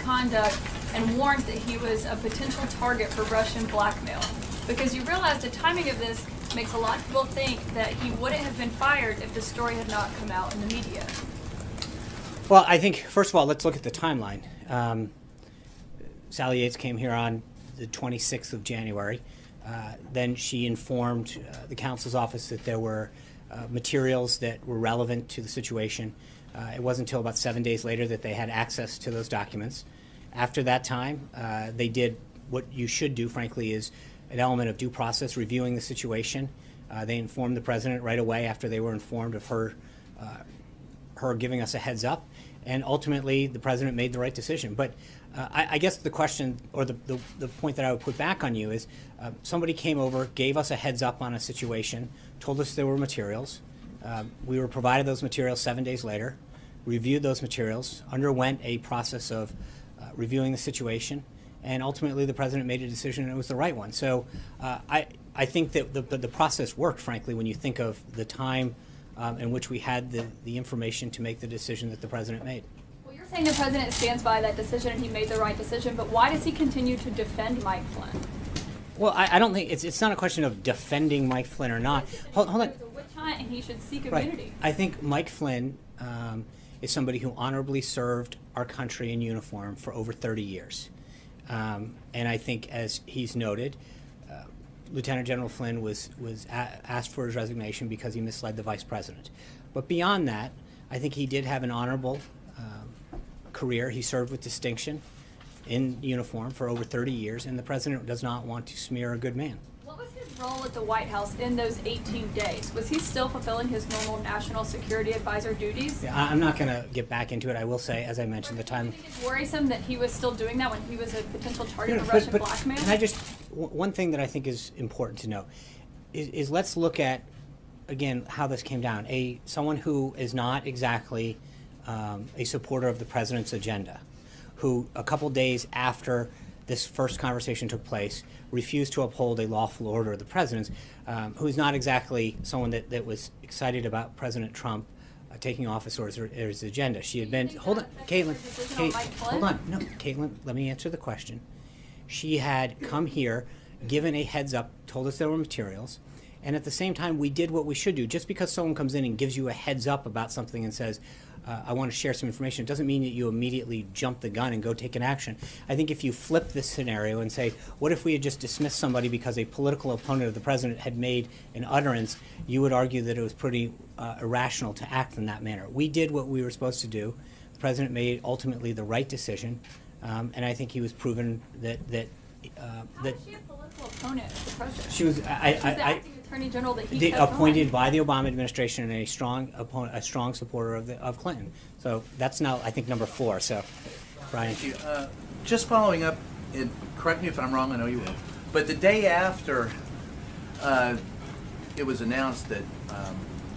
conduct and warned that he was a potential target for Russian blackmail. Because you realize the timing of this makes a lot of people think that he wouldn't have been fired if the story had not come out in the media. Well, I think, first of all, let's look at the timeline. Sally Yates came here on the 26th of January. Then she informed the counsel's office that there were materials that were relevant to the situation. It wasn't until about 7 days later that they had access to those documents. After that time, they did what you should do, frankly, is an element of due process, reviewing the situation. They informed the president right away after they were informed of her giving us a heads up, and ultimately the president made the right decision. But I guess the question, or the point that I would put back on you is, somebody came over, gave us a heads up on a situation, told us there were materials. We were provided those materials 7 days later, reviewed those materials, underwent a process of reviewing the situation, and ultimately the president made a decision and it was the right one. So I think that the process worked, frankly, when you think of the time in which we had the information to make the decision that the president made. Well, you're saying the president stands by that decision and he made the right decision, but why does he continue to defend Mike Flynn? Well, I don't think it's not a question of defending Mike Flynn or not. Hold on. He was a witch hunt and he should seek immunity. Right. I think Mike Flynn is somebody who honorably served our country in uniform for over 30 years. And I think, as he's noted, Lieutenant General Flynn was asked for his resignation because he misled the vice president. But beyond that, I think he did have an honorable career. He served with distinction in uniform for over 30 years, and the president does not want to smear a good man. What was his role at the White House in those 18 days? Was he still fulfilling his normal national security advisor duties? Yeah, I'm not going to get back into it. I will say, as I mentioned, the time. Do you think it's worrisome that he was still doing that when he was a potential target of Russian blackmail? And one thing that I think is important to know is let's look at, again, how this came down. Someone who is not exactly a supporter of the president's agenda, who a couple days after this first conversation took place refused to uphold a lawful order of the president's, who's not exactly someone that was excited about President Trump taking office or his agenda. She had been, hold on, Caitlin, hold on, no, Caitlin, let me answer the question. She had come here, given a heads up, told us there were materials, and at the same time we did what we should do. Just because someone comes in and gives you a heads up about something and says, I want to share some information, it doesn't mean that you immediately jump the gun and go take an action. I think if you flip this scenario and say, what if we had just dismissed somebody because a political opponent of the president had made an utterance, you would argue that it was pretty irrational to act in that manner. We did what we were supposed to do. The president made ultimately the right decision, and I think he was proven that How was she a political opponent of the president? she was. She's the acting attorney general that he appointed by the Obama administration and a strong supporter of Clinton. So that's now, I think, number 4. So, Brian. Thank you. Just following up, and correct me if I'm wrong, I know you will, but the day after it was announced that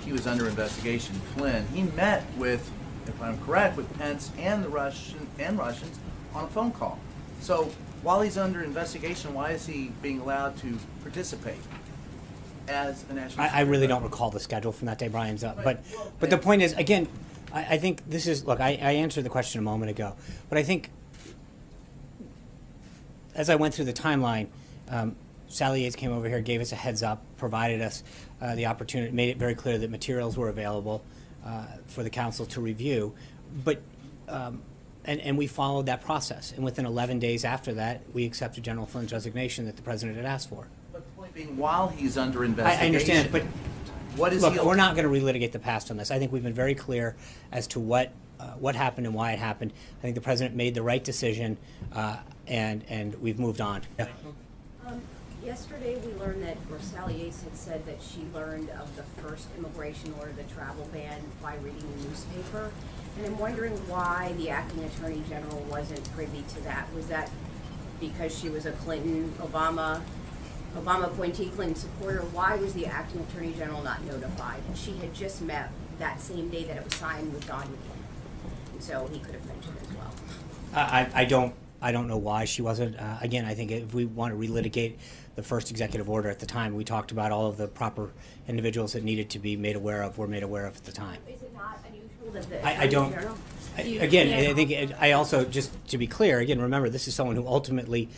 he was under investigation, Flynn, he met with, if I'm correct, with Pence and the Russians on a phone call. So while he's under investigation, why is he being allowed to participate as a national? I really don't recall the schedule from that day, Brian's up. But the point is, again, I think this is, look, I answered the question a moment ago, but I think as I went through the timeline, Sally Yates came over here, gave us a heads up, provided us the opportunity, made it very clear that materials were available for the council to review. But and we followed that process. And within 11 days after that, we accepted General Flynn's resignation that the president had asked for. But the point being, while he's under investigation, I understand, but what is look, we're not going to relitigate the past on this. I think we've been very clear as to what happened and why it happened. I think the president made the right decision, and we've moved on. Yeah. Yesterday we learned that, or Sally Yates had said that she learned of the first immigration order, the travel ban, by reading the newspaper. And I'm wondering why the acting attorney general wasn't privy to that. Was that because she was a Obama appointee, Clinton supporter? Why was the acting attorney general not notified? She had just met that same day that it was signed with Don McCain. And so he could have mentioned it as well. I don't know why she wasn't. Again, I think if we want to relitigate the first executive order at the time, we talked about all of the proper individuals that needed to be made aware of were made aware of at the time. Is it not unusual that the I don't. General? I think I also, just to be clear, again, remember, this is someone who ultimately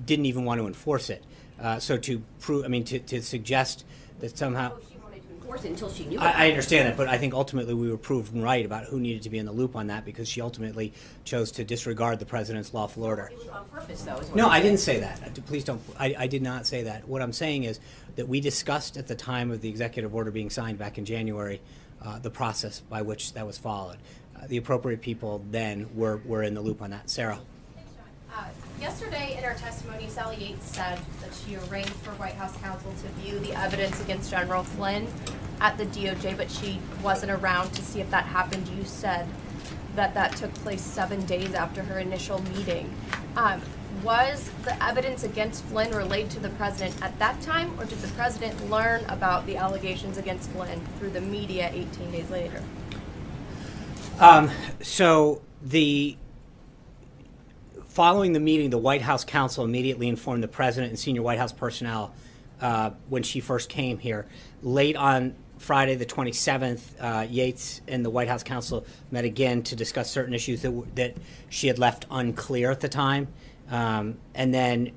didn't even want to enforce it. So to prove, to suggest that somehow. She wanted to enforce it until she knew. I understand that, but I think ultimately we were proven right about who needed to be in the loop on that, because she ultimately chose to disregard the president's lawful order. It was on purpose, though. Is what No, you're I saying. didn't say that. Please don't. I did not say that. What I'm saying is that we discussed at the time of the executive order being signed back in January the process by which that was followed. The appropriate people then were in the loop on that. Sarah. Yesterday in her testimony, Sally Yates said that she arranged for White House counsel to view the evidence against General Flynn at the DOJ, but she wasn't around to see if that happened. You said that took place 7 days after her initial meeting. Was the evidence against Flynn relayed to the president at that time, or did the president learn about the allegations against Flynn through the media 18 days later? So following the meeting, the White House counsel immediately informed the president and senior White House personnel when she first came here. Late on Friday, the 27th, Yates and the White House counsel met again to discuss certain issues that she had left unclear at the time. And then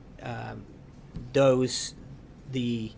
the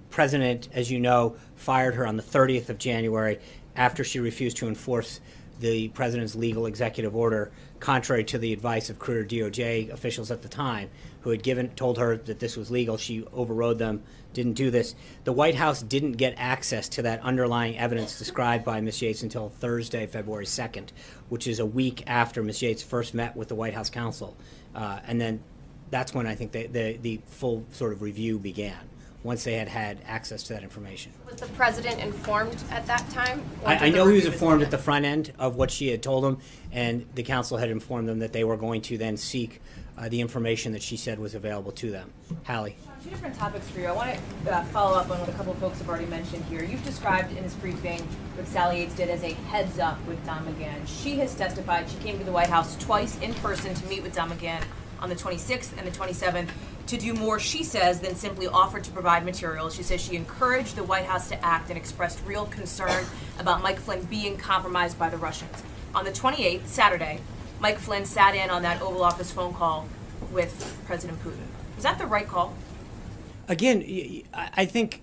president, as you know, fired her on the 30th of January after she refused to enforce the president's legal executive order, contrary to the advice of career DOJ officials at the time, who had told her that this was legal. She overrode them, didn't do this. The White House didn't get access to that underlying evidence described by Ms. Yates until Thursday, February 2nd, which is a week after Ms. Yates first met with the White House counsel. And then that's when I think the full sort of review began, once they had access to that information. Was the president informed at that time? I know he was informed at the front end of what she had told him, and the council had informed them that they were going to then seek the information that she said was available to them. Hallie. Two different topics for you. I want to follow up on what a couple of folks have already mentioned here. You've described in this briefing what Sally Yates did as a heads up with Don McGahn. She has testified she came to the White House twice in person to meet with Don McGahn on the 26th and the 27th to do more, she says, than simply offer to provide materials. She says she encouraged the White House to act and expressed real concern about Mike Flynn being compromised by the Russians. On the 28th, Saturday, Mike Flynn sat in on that Oval Office phone call with President Putin. Was that the right call? Again, I think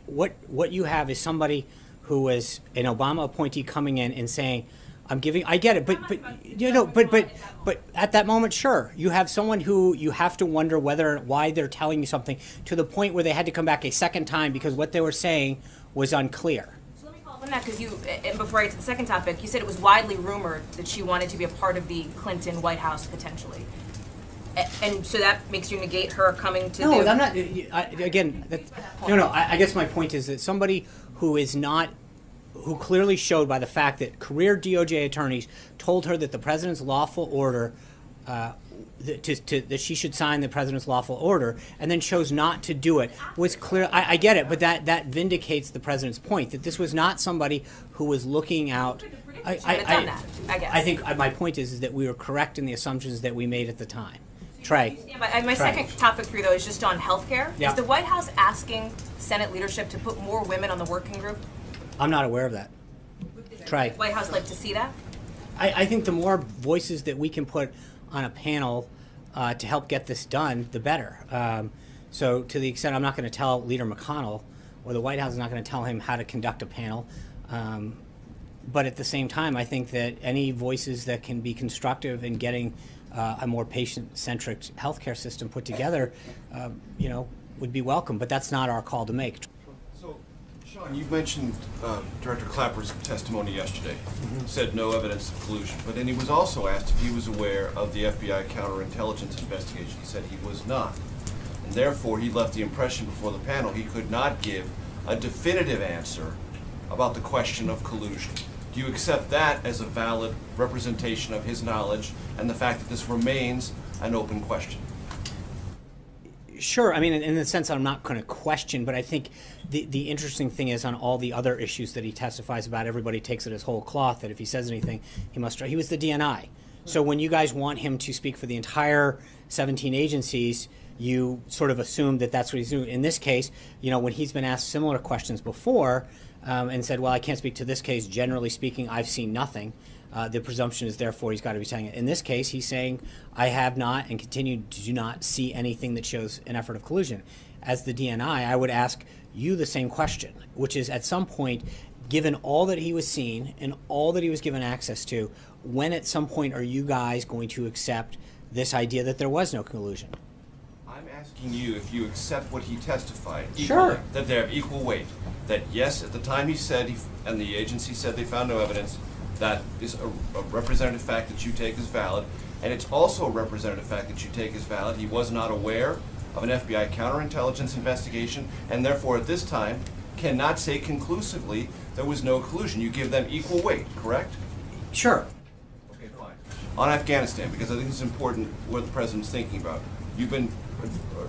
what you have is somebody who was an Obama appointee coming in and saying, "I'm giving." I get it, but at that moment, sure, you have someone who you have to wonder why they're telling you something, to the point where they had to come back a second time because what they were saying was unclear. So let me follow up on that, because and before I get to the second topic, you said it was widely rumored that she wanted to be a part of the Clinton White House potentially. And so that makes you negate her coming to No, the... I'm not. I guess my point is that somebody who clearly showed by the fact that career DOJ attorneys told her that the president's lawful order, that she should sign the president's lawful order, and then chose not to do it, was clear. I get it, but that vindicates the president's point that this was not somebody who was looking out. I think my point is that we were correct in the assumptions that we made at the time. Trey. My second topic for you, though, is just on healthcare. Yeah. Is the White House asking Senate leadership to put more women on the working group? I'm not aware of that. Trey. White House like to see that? I think the more voices that we can put on a panel to help get this done, the better. So to the extent I'm not going to tell Leader McConnell, or the White House is not going to tell him how to conduct a panel, but at the same time, I think that any voices that can be constructive in getting a more patient-centric healthcare system put together, would be welcome. But that's not our call to make. So, Sean, you mentioned Director Clapper's testimony yesterday. Said no evidence of collusion. But then he was also asked if he was aware of the FBI counterintelligence investigation. He said he was not. And therefore, he left the impression before the panel he could not give a definitive answer about the question of collusion. Do you accept that as a valid representation of his knowledge and the fact that this remains an open question? Sure. I mean, in the sense I'm not going to question, but I think the interesting thing is on all the other issues that he testifies about, everybody takes it as whole cloth, that if he says anything, he must. He was the DNI. So when you guys want him to speak for the entire 17 agencies, you sort of assume that that's what he's doing. In this case, when he's been asked similar questions before, and said, well, I can't speak to this case. Generally speaking, I've seen nothing. the presumption is therefore he's got to be saying it. In this case, he's saying, I have not and continue to do not see anything that shows an effort of collusion. As the DNI, I would ask you the same question, which is at some point, given all that he was seeing and all that he was given access to, when at some point are you guys going to accept this idea that there was no collusion? I'm asking you if you accept what he testified. Sure. Equally, that they have equal weight. That yes, at the time he said, and the agency said they found no evidence, that is a representative fact that you take as valid, and it's also a representative fact that you take as valid. He was not aware of an FBI counterintelligence investigation, and therefore at this time cannot say conclusively there was no collusion. You give them equal weight, correct? Sure. Okay, fine. On Afghanistan, because I think it's important what the president's thinking about. You've been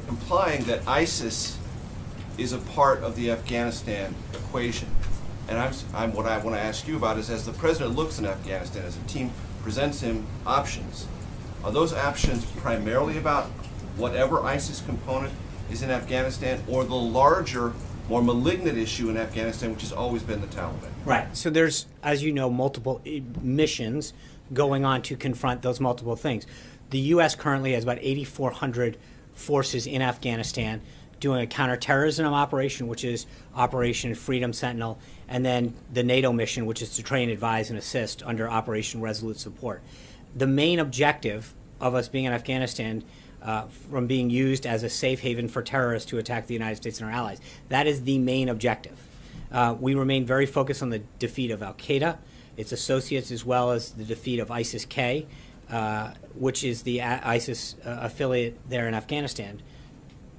implying that ISIS is a part of the Afghanistan equation. And what I want to ask you about is, as the president looks in Afghanistan, as a team presents him options, are those options primarily about whatever ISIS component is in Afghanistan, or the larger, more malignant issue in Afghanistan, which has always been the Taliban? Right. So there's, as you know, multiple missions going on to confront those multiple things. The U.S. currently has about 8,400 forces in Afghanistan doing a counterterrorism operation, which is Operation Freedom Sentinel, and then the NATO mission, which is to train, advise, and assist under Operation Resolute Support. The main objective of us being in Afghanistan, from being used as a safe haven for terrorists to attack the United States and our allies, that is the main objective. We remain very focused on the defeat of Al-Qaeda, its associates, as well as the defeat of ISIS-K, which is the ISIS affiliate there in Afghanistan.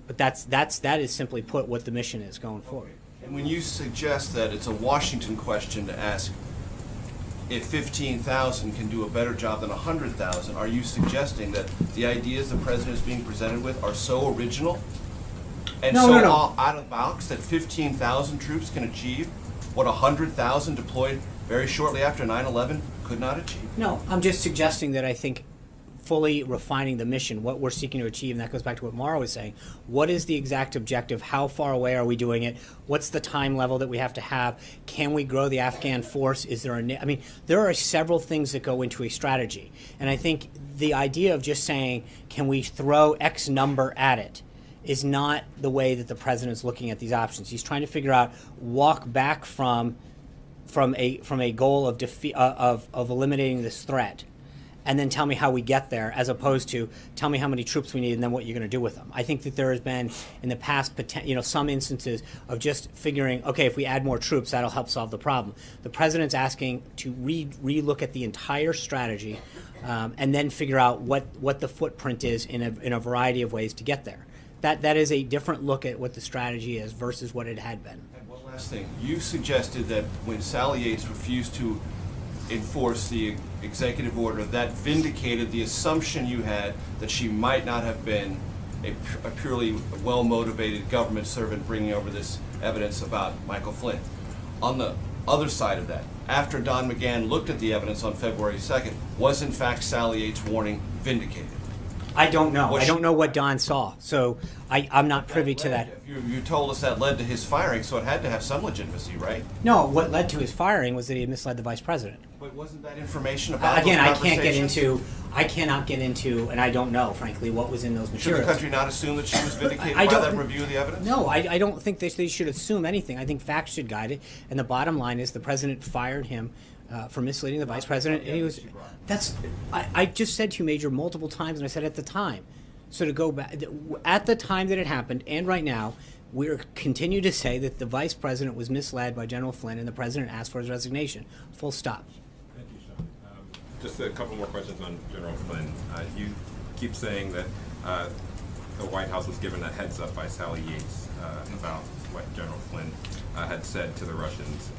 But that is simply put what the mission is going forward. And when you suggest that it's a Washington question to ask if 15,000 can do a better job than 100,000, are you suggesting that the ideas the president is being presented with are so original and out of the box that 15,000 troops can achieve what 100,000 deployed very shortly after 9/11 could not achieve? No, I'm just suggesting that I think fully refining the mission, what we're seeking to achieve, and that goes back to what Mara was saying. What is the exact objective? How far away are we doing it? What's the time level that we have to have? Can we grow the Afghan force? Is there I mean, there are several things that go into a strategy. And I think the idea of just saying, can we throw X number at it, is not the way that the president's looking at these options. He's trying to figure out, walk back from a goal of defeat, of eliminating this threat, and then tell me how we get there, as opposed to tell me how many troops we need and then what you're going to do with them. I think that there has been, in the past, some instances of just figuring, okay, if we add more troops, that'll help solve the problem. The president's asking to re-look at the entire strategy and then figure out what the footprint is in a variety of ways to get there. That is a different look at what the strategy is versus what it had been. And one last thing. You suggested that when Sally Yates refused to enforce the executive order, that vindicated the assumption you had that she might not have been a purely well-motivated government servant bringing over this evidence about Michael Flynn. On the other side of that, after Don McGahn looked at the evidence on February 2nd, was in fact Sally Yates' warning vindicated? I don't know. I don't know what Don saw, so I'm not privy to that. You told us that led to his firing, so it had to have some legitimacy, right? No, what led to his firing was that he had misled the vice president. But wasn't that information about Again, those I cannot get into, and I don't know, frankly, what was in those Should materials. the country not assume that she was vindicated by that review of the evidence? No, I don't think they should assume anything. I think facts should guide it, and the bottom line is the president fired him for misleading the vice president, and he was. I just said to you, Major, multiple times, and I said at the time. So to go back, at the time that it happened, and right now, we continue to say that the vice president was misled by General Flynn, and the president asked for his resignation. Full stop. Thank you, Sean. Just a couple more questions on General Flynn. You keep saying that the White House was given a heads up by Sally Yates about what General Flynn had said to the Russians.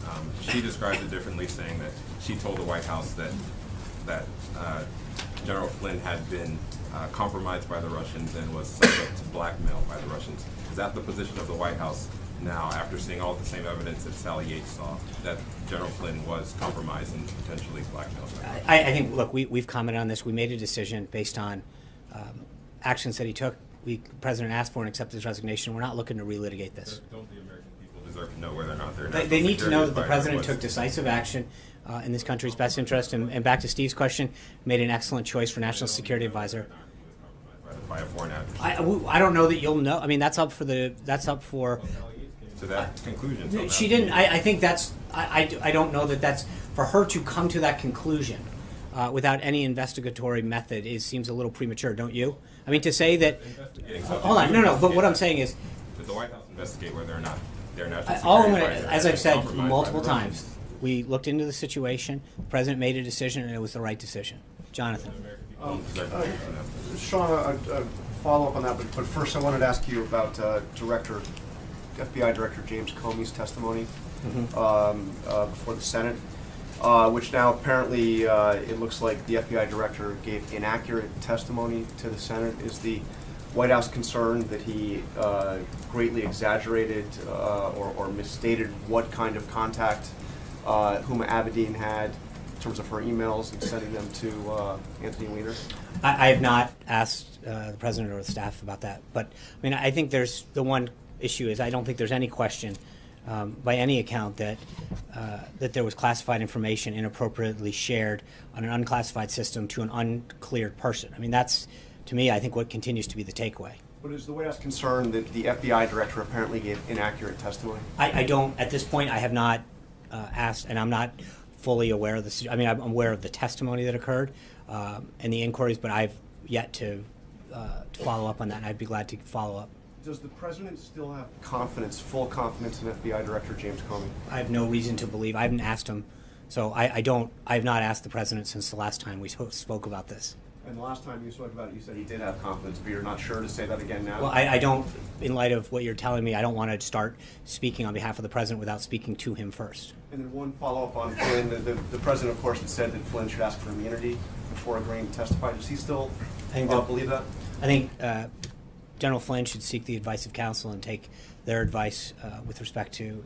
She describes it differently, saying that she told the White House that General Flynn had been compromised by the Russians and was subject to blackmail by the Russians. Is that the position of the White House now, after seeing all the same evidence that Sally Yates saw, that General Flynn was compromised and potentially blackmailed? I think, look, we've commented on this. We made a decision based on actions that he took. The president asked for and accepted his resignation. We're not looking to relitigate this. Don't the American people deserve to know whether or not they're They need to know that the president took decisive action in this country's best interest. And back to Steve's question, made an excellent choice for National Security Advisor. By a foreign actor. I don't know that you'll know. I mean, that's up for To that conclusion. So she didn't. I think that's. I don't know that that's for her to come to that conclusion without any investigatory method seems a little premature, don't you? I mean, to say that. Hold on, no. But what I'm saying is, did the White House investigate whether or not their national security all I'm going advisor to, had as I've been said compromised multiple by the times, Russians? we looked into the situation. The president made a decision, and it was the right decision. Jonathan. Sean, a follow-up on that, but first I wanted to ask you about FBI Director James Comey's testimony before the Senate, which now apparently it looks like the FBI Director gave inaccurate testimony to the Senate. Is the White House concerned that he greatly exaggerated or misstated what kind of contact Huma Abedin had in terms of her emails and sending them to Anthony Weiner? I have not asked the president or the staff about that, but I mean, I think there's the one issue is I don't think there's any question by any account that there was classified information inappropriately shared on an unclassified system to an uncleared person. I mean, that's, to me, I think what continues to be the takeaway. But is the White House concerned that the FBI Director apparently gave inaccurate testimony? I don't, at this point, I have not asked, and I'm not fully aware of the, I mean, I'm aware of the testimony that occurred and the inquiries, but I've yet to follow up on that, and I'd be glad to follow up. Does the President still have confidence, full confidence in FBI Director James Comey? I have no reason to believe, I haven't asked him, so I have not asked the President since the last time we spoke about this. And the last time you spoke about it, you said he did have confidence, but you're not sure to say that again now? Well, I don't, in light of what you're telling me, I don't want to start speaking on behalf of the President without speaking to him first. And then one follow-up on Flynn. The President, of course, had said that Flynn should ask for immunity before agreeing to testify. Does he still believe that? I think General Flynn should seek the advice of counsel and take their advice with respect to